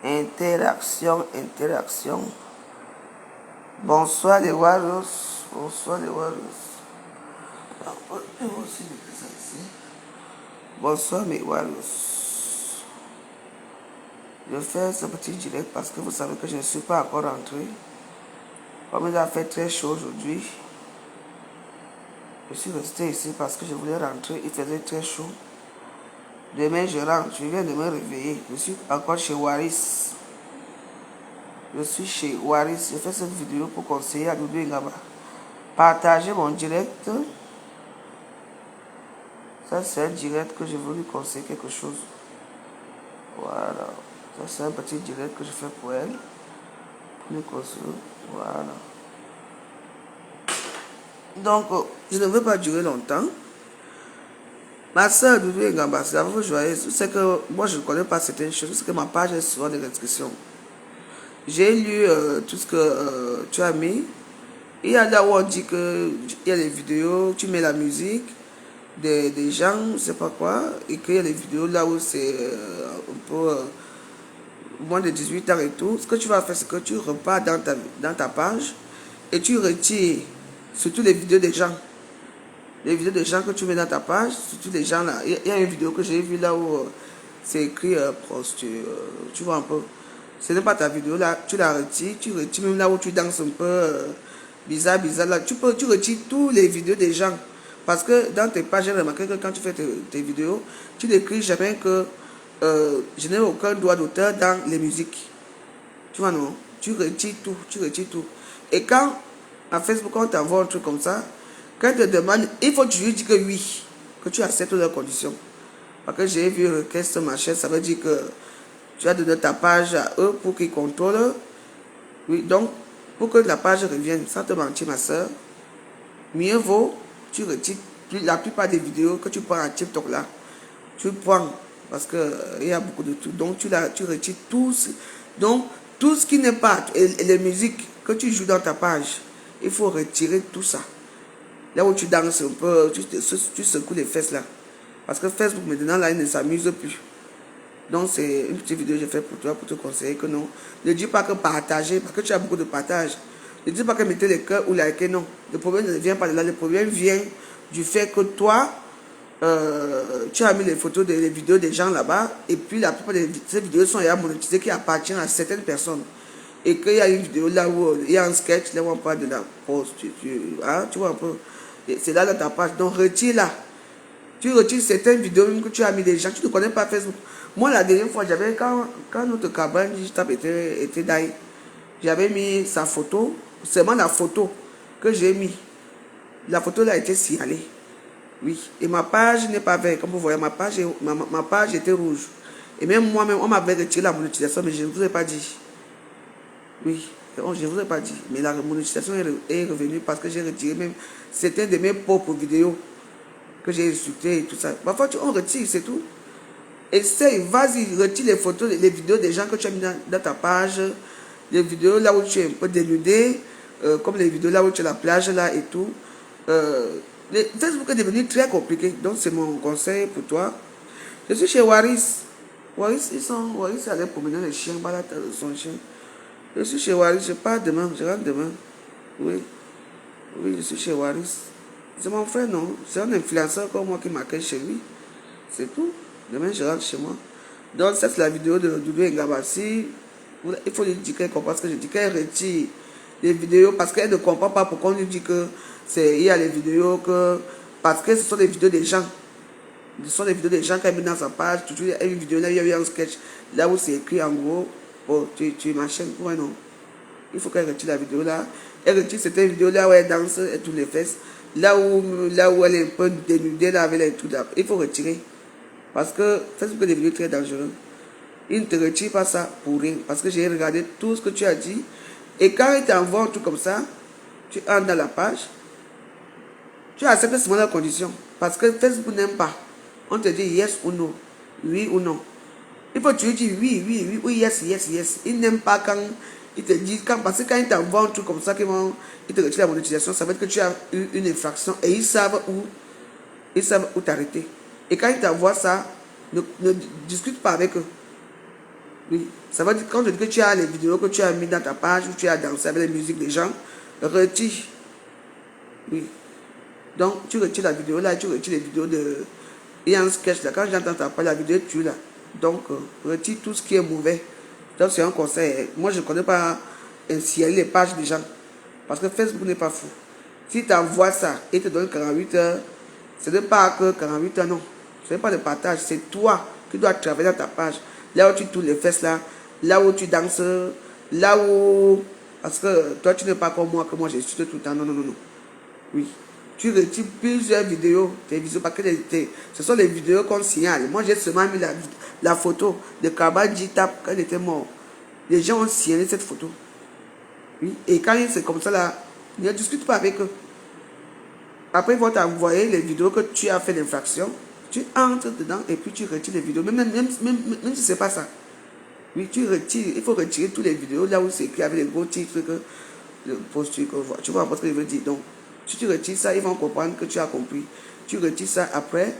Interaction, interaction. Bonsoir les Warriors. Bonsoir les Warriors. Bonsoir mes Warriors. Je fais ce petit direct parce que vous savez que je ne suis pas encore rentré. Comme il a fait très chaud aujourd'hui, je suis resté ici parce que je voulais rentrer. Il faisait très chaud. Demain je rentre. Je viens de me réveiller. Je suis encore chez Waris. Je suis chez Waris. Je fais cette vidéo pour conseiller à Doudou Ngaba. Partagez mon direct. Ça, c'est un direct que je veux lui conseiller quelque chose. Voilà. Ça, c'est un petit direct que je fais pour elle. Pour lui conseiller. Voilà. Donc, je ne veux pas durer longtemps. Ma soeur Doudou Ngaba, c'est la fois joyeuse. C'est que moi, je ne connais pas certaines choses. C'est que ma page est souvent des restrictions. J'ai lu tout ce que tu as mis. Il y a là où on dit qu'il y a des vidéos, tu mets la musique des gens, je ne sais pas quoi, et qu'il y a des vidéos là où c'est un peu moins de 18 ans et tout. Ce que tu vas faire, c'est que tu repars dans ta page et tu retires surtout les vidéos des gens. Les vidéos des gens que tu mets dans ta page, surtout les gens là. Il y a une vidéo que j'ai vue là où c'est écrit tu vois un peu. Ce n'est pas ta vidéo là, tu la retires, tu retires même là où tu danses un peu bizarre là. Tu retires tous les vidéos des gens. Parce que dans tes pages, j'ai remarqué que quand tu fais tes vidéos, tu n'écris jamais que je n'ai aucun droit d'auteur dans les musiques. Tu vois non? Tu retires tout, tu retires tout. Et quand à Facebook, on t'envoie un truc comme ça, quand tu te demandes, il faut que tu lui dis que oui, que tu acceptes leurs conditions. Parce que j'ai vu request machin, ça veut dire que tu as donné ta page à eux pour qu'ils contrôlent. Oui, donc, pour que la page revienne, sans te mentir, ma soeur, mieux vaut, tu retires la plupart des vidéos que tu prends à TikTok là. Tu prends, parce qu'il y a beaucoup de tout. Donc, tu retires tout. Donc, tout ce qui n'est pas, et les musiques que tu joues dans ta page, il faut retirer tout ça. Là où tu danses un peu, tu secoues les fesses là. Parce que Facebook, maintenant, là, il ne s'amuse plus. Donc, c'est une petite vidéo que j'ai fait pour toi, pour te conseiller que non. Ne dis pas que partager, parce que tu as beaucoup de partage. Ne dis pas que mettez les cœurs ou liker, non. Le problème ne vient pas de là. Le problème vient du fait que toi, tu as mis les photos, les vidéos des gens là-bas, et puis la plupart de ces vidéos sont monétisées qui appartiennent à certaines personnes. Et qu'il y a une vidéo là où il y a un sketch, là où on parle de la pause. Tu vois un peu. C'est là dans ta page. Donc, retire-la. Tu retires certaines vidéos même que tu as mis des gens. Tu ne connais pas Facebook. Moi, la dernière fois, quand notre cabane était d'ailleurs, j'avais mis sa photo, seulement la photo que j'ai mis. La photo là était signalée. Oui. Et ma page n'est pas verte. Comme vous voyez, ma page était rouge. Et même moi-même, on m'avait retiré la monétisation, mais je ne vous ai pas dit. Oui. Je ne vous ai pas dit. Mais la monétisation est revenue parce que j'ai retiré même certaines de mes propres vidéos que j'ai insultées et tout ça. Parfois, on retire, c'est tout. Essaye, vas-y, retire les photos, les vidéos des gens que tu as mis dans ta page, les vidéos là où tu es un peu dénudé, comme les vidéos là où tu es à la plage là et tout. Facebook est devenu très compliqué, donc c'est mon conseil pour toi. Je suis chez Waris. Waris est allé promener les chiens, balade son chien. Je suis chez Waris, je pars demain, je rentre demain. Oui, oui, je suis chez Waris. C'est mon frère, non? C'est un influenceur comme moi qui m'accueille chez lui. C'est tout. Demain, je rentre chez moi. Donc, ça, c'est la vidéo de Doudou Ngaba. Il faut lui dire qu'elle comprend ce que je dis. Qu'elle retire les vidéos parce qu'elle ne comprend pas pourquoi on lui dit que il y a les vidéos que... Parce que ce sont des vidéos des gens. Ce sont des vidéos des gens qu'elle met dans sa page. Il y a une vidéo là, il y a eu un sketch. Là où c'est écrit en gros, oh, tu m'enchaînes pour un nom. Il faut qu'elle retire la vidéo là. Elle retire cette vidéo là où elle danse et tous les fesses. Là où elle est un peu dénudée là avec les tout là. Il faut retirer. Parce que Facebook est devenu très dangereux. Il ne te retire pas ça pour rien. Parce que j'ai regardé tout ce que tu as dit. Et quand il t'envoie un truc comme ça, tu entres dans la page. Tu acceptes seulement la condition. Parce que Facebook n'aime pas. On te dit yes ou non. Oui ou non. Il faut que tu lui dis oui, ou yes. Il n'aime pas quand il te dit, parce que quand il t'envoie un truc comme ça, il te retire la monétisation, ça veut dire que tu as eu une infraction et ils savent où t'arrêter. Et quand ils t'envoient ça, ne discute pas avec eux. Oui. Ça veut dire quand je dis que tu as les vidéos que tu as mis dans ta page, où tu as dansé avec les musiques des gens, retire. Oui. Donc, tu retires la vidéo là, tu retires les vidéos de... Il y a un sketch là, quand j'entends ta page, la vidéo tu là. Donc, retire tout ce qui est mauvais. Donc, c'est un conseil. Moi, je ne connais pas ainsi les pages des gens. Parce que Facebook n'est pas fou. Si tu envoies ça et te donne 48 heures, ce n'est pas que 48 heures, non. Ce n'est pas de partage, c'est toi qui dois travailler dans ta page. Là où tu tournes les fesses là, là où tu danses, là où... Parce que toi, tu n'es pas comme moi, que moi, je suis tout le temps. Non, non, non, non. Oui. Tu retires plusieurs vidéos, tes vidéos, parce que ce sont les vidéos qu'on signale. Moi, j'ai seulement mis la photo de Kabadji Tap quand il était mort. Les gens ont signalé cette photo. Oui. Et quand c'est comme ça là, ne discute pas avec eux. Après, ils vont t'envoyer les vidéos que tu as fait l'infraction. Tu entres dedans et puis tu retires les vidéos. Même si ce n'est pas ça. Oui, tu retires. Il faut retirer toutes les vidéos là où c'est écrit avec les gros titres que le posture que tu vois ce que je veux dire. Donc, si tu retires ça, ils vont comprendre que tu as compris. Tu retires ça après,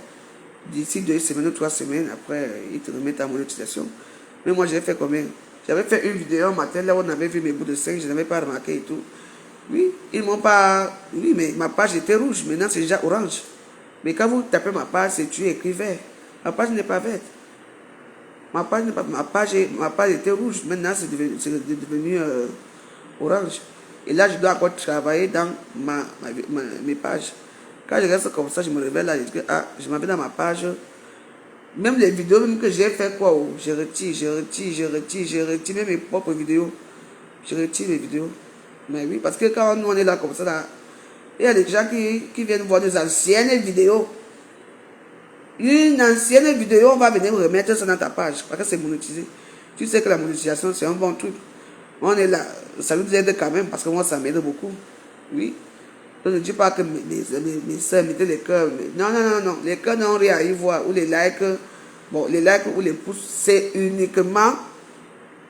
d'ici 2 semaines ou 3 semaines, après, ils te remettent ta monétisation. Mais moi, j'ai fait combien? J'avais fait une vidéo un matin là où on avait vu mes bouts de 5, je n'avais pas remarqué et tout. Oui, ils m'ont pas... Oui, mais ma page était rouge, maintenant c'est déjà orange. Mais quand vous tapez ma page, c'est tu écrit vert. Ma page n'est pas verte. Ma page était rouge, maintenant c'est devenu orange. Et là, je dois encore travailler dans mes pages. Quand je reste comme ça, je me réveille là, je dis, ah, je m'en vais dans ma page. Même les vidéos même que j'ai fait quoi, oh, je retire même mes propres vidéos. Je retire les vidéos. Mais oui, parce que quand nous on est là comme ça, là, il y a des gens qui viennent voir des anciennes vidéos. Une ancienne vidéo, on va venir remettre ça dans ta page, parce que c'est monétisé. Tu sais que la monétisation, c'est un bon truc. On est là, ça nous aide quand même, parce que moi, ça m'aide beaucoup. Oui. Je ne dis pas que mes soeurs mettaient les cœurs. Non, non, non, non. Les cœurs n'ont rien à y voir. Ou les likes. Bon, les likes ou les pouces, c'est uniquement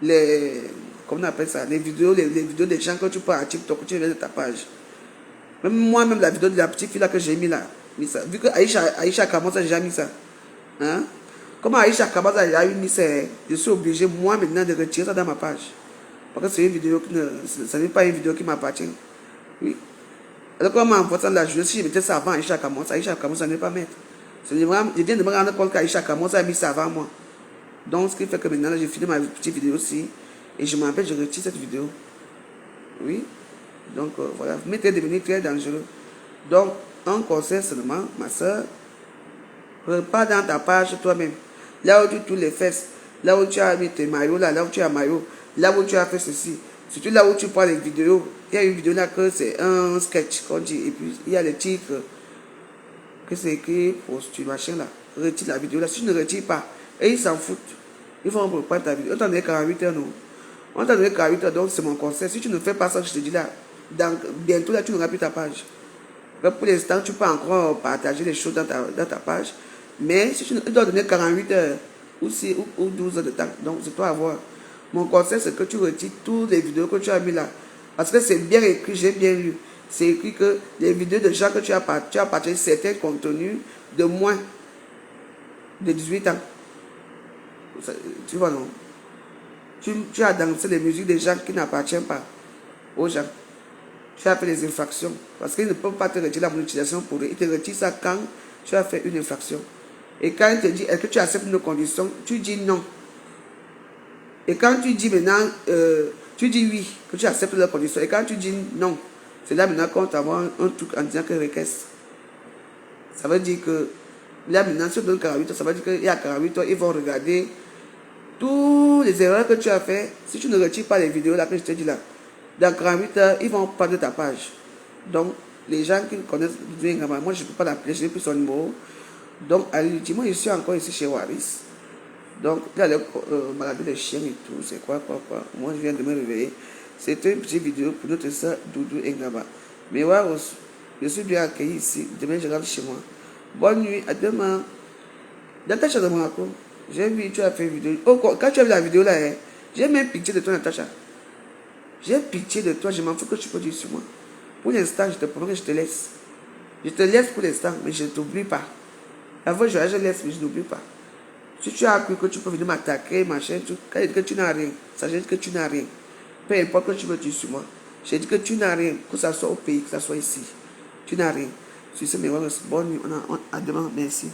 les... Comment on appelle ça? Les vidéos des gens que tu peux à TikTok, que tu mets de ta page. Même moi-même, la vidéo de la petite fille là que j'ai mis là. Vu que Aïcha Kamasa a déjà mis ça. Hein? Comment Aïcha Kamasa a déjà mis ça? Je suis obligé, moi, maintenant, de retirer ça dans ma page. Parce que c'est une vidéo qui ne... Ce n'est pas une vidéo qui m'appartient. Oui. Alors, comment en votant la journée, si je mettais ça avant Aïcha Kamasa n'est pas mettre. Je viens de me rendre compte qu'Aïcha Kamasa a mis ça avant moi. Donc, ce qui fait que maintenant, j'ai filmé ma petite vidéo aussi. Et je m'appelle, je retire cette vidéo. Oui. Donc, voilà. Vous m'êtes devenu très dangereux. Donc, un conseil seulement, ma soeur, repars dans ta page toi-même. Là où tu tournes les fesses, là où tu as mis tes maillots, là où tu as maillot, là où tu as fait ceci. Surtout là où tu prends les vidéos. Il y a une vidéo là que c'est un sketch qu'on dit. Et puis, il y a les titres que c'est écrit posture, machin là. Retire la vidéo là. Si tu ne retires pas, et ils s'en foutent. Ils vont reprendre ta vidéo. On t'en donné 48 heures, non? On t'a donné 48 heures, donc c'est mon conseil. Si tu ne fais pas ça, je te dis là, bientôt là, tu n'auras plus ta page. Pour l'instant, tu peux encore partager les choses dans ta page. Mais si tu dois donner 48 heures ou 12 heures de temps, donc c'est toi à voir. Mon conseil, c'est que tu retires toutes les vidéos que tu as mis là. Parce que c'est bien écrit, j'ai bien lu. C'est écrit que les vidéos de gens que tu as partagé certains contenus de moins de 18 ans. Tu vois, non? Tu as dansé les musiques des gens qui n'appartiennent pas aux gens. Tu as fait des infractions. Parce qu'ils ne peuvent pas te retirer la monétisation pour eux. Ils te retirent ça quand tu as fait une infraction. Et quand ils te disent, est-ce que tu acceptes nos conditions? Tu dis non. Et quand tu dis maintenant, tu dis oui, que tu acceptes leurs conditions. Et quand tu dis non, c'est là maintenant qu'on t'envoie un truc en disant que requête. Ça veut dire que là maintenant, si on donne 48 heures, ça veut dire qu'il y a 48 heures, ils vont regarder toutes les erreurs que tu as fait. Si tu ne retires pas les vidéos là que je te dis là, dans 48 heures, ils vont prendre ta page. Donc, les gens qui connaissent moi je ne peux pas l'appeler, je n'ai plus son numéro. Donc, allez, dis-moi, je suis encore ici chez Waris. Donc, il y a le maladie des chiens et tout, c'est quoi. Moi, je viens de me réveiller. C'était une petite vidéo pour notre soeur Doudou Engaba. Mais Waris, je suis bien accueilli ici. Demain, je rentre chez moi. Bonne nuit, à demain. Natacha de Monaco, j'ai vu, tu as fait une vidéo. Oh, quand tu as vu la vidéo là, hein, j'ai même pitié de toi, Natacha. J'ai pitié de toi, je m'en fous que tu peux dire sur moi. Pour l'instant, je te promets que je te laisse. Je te laisse pour l'instant, mais je ne t'oublie pas. Avant, je laisse, mais je n'oublie pas. Si tu as cru que tu peux venir m'attaquer, machin, que tu n'as rien. Sachez que tu n'as rien. Peu importe que tu me dises sur moi. J'ai dit que tu n'as rien, que ce soit au pays, que ce soit ici. Tu n'as rien. Sur ce, mais bonne nuit. À demain. Merci.